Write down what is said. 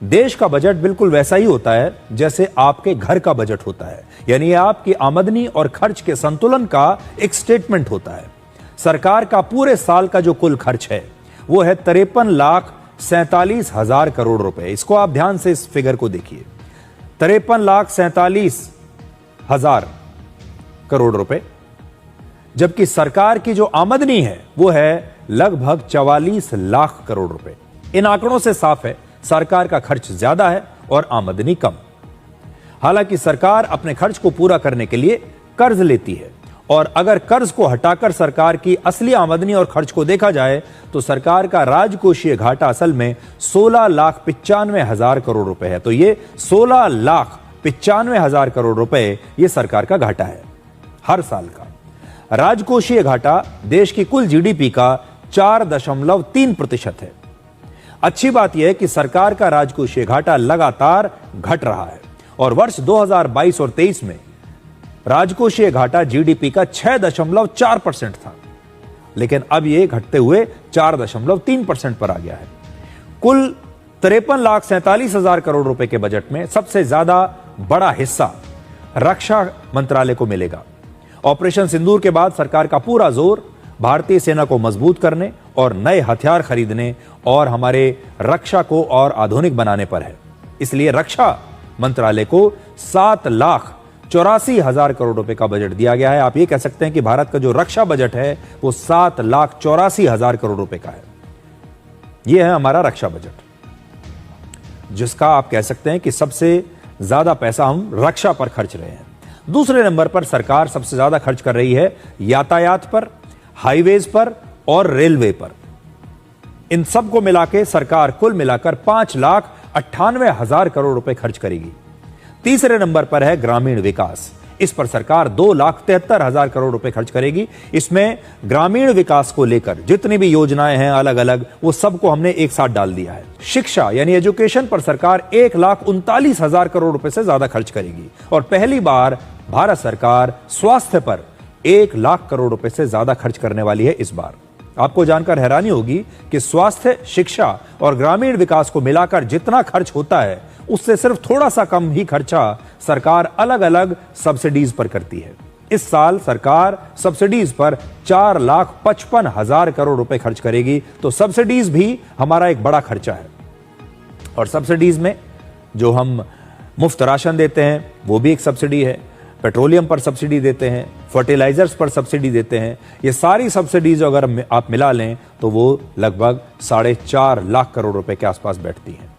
देश का बजट बिल्कुल वैसा ही होता है जैसे आपके घर का बजट होता है, यानी आपकी आमदनी और खर्च के संतुलन का एक स्टेटमेंट होता है। सरकार का पूरे साल का जो कुल खर्च है वो है 53,47,000 करोड़ रुपए। इसको आप ध्यान से इस फिगर को देखिए, 53,47,000 करोड़ रुपए, जबकि सरकार की जो आमदनी है वो है लगभग 44 लाख करोड़ रुपए। इन आंकड़ों से साफ है सरकार का खर्च ज्यादा है और आमदनी कम। हालांकि सरकार अपने खर्च को पूरा करने के लिए कर्ज लेती है, और अगर कर्ज को हटाकर सरकार की असली आमदनी और खर्च को देखा जाए तो सरकार का राजकोषीय घाटा असल में 16,95,000 करोड़ रुपए है। तो ये 16,95,000 करोड़ रुपए ये सरकार का घाटा है हर साल का। राजकोषीय घाटा देश की कुल जीडीपी का 4.3% है। अच्छी बात यह है कि सरकार का राजकोषीय घाटा लगातार घट रहा है और वर्ष 2022 और 23 में राजकोषीय घाटा जीडीपी का 6.4% था, लेकिन अब यह घटते हुए 4.3% पर आ गया है। कुल 53,47,000 करोड़ रुपए के बजट में सबसे ज्यादा बड़ा हिस्सा रक्षा मंत्रालय को मिलेगा। ऑपरेशन सिंदूर के बाद सरकार का पूरा जोर भारतीय सेना को मजबूत करने और नए हथियार खरीदने और हमारे रक्षा को और आधुनिक बनाने पर है। इसलिए रक्षा मंत्रालय को 7,84,000 करोड़ रुपए का बजट दिया गया है। आप ये कह सकते हैं कि भारत का जो रक्षा बजट है वो 7,84,000 करोड़ रुपए का है। यह है हमारा रक्षा बजट, जिसका आप कह सकते हैं कि सबसे ज्यादा पैसा हम रक्षा पर खर्च रहे हैं। दूसरे नंबर पर सरकार सबसे ज्यादा खर्च कर रही है यातायात पर, हाईवेज पर और रेलवे पर। इन सब को मिला के सरकार कुल मिलाकर 5,98,000 करोड़ रुपए खर्च करेगी। तीसरे नंबर पर है ग्रामीण विकास। इस पर सरकार 2,73,000 करोड़ रुपए खर्च करेगी। इसमें ग्रामीण विकास को लेकर जितनी भी योजनाएं हैं अलग अलग, वो सबको हमने एक साथ डाल दिया है। शिक्षा यानी एजुकेशन पर सरकार 1,39,000 करोड़ रुपए से ज्यादा खर्च करेगी और पहली बार भारत सरकार स्वास्थ्य पर 1,00,000 करोड़ रुपए से ज्यादा खर्च करने वाली है इस बार। आपको जानकर हैरानी होगी कि स्वास्थ्य, शिक्षा और ग्रामीण विकास को मिलाकर जितना खर्च होता है उससे सिर्फ थोड़ा सा कम ही खर्चा सरकार अलग अलग सब्सिडीज पर करती है। इस साल सरकार सब्सिडीज पर 4,55,000 करोड़ रुपए खर्च करेगी। तो सब्सिडीज भी हमारा एक बड़ा खर्चा है, और सब्सिडीज में जो हम मुफ्त राशन देते हैं वो भी एक सब्सिडी है, पेट्रोलियम पर सब्सिडी देते हैं, फर्टिलाइजर्स पर सब्सिडी देते हैं। ये सारी सब्सिडीज अगर आप मिला लें तो वो लगभग 4.5 लाख करोड़ रुपए के आसपास बैठती हैं।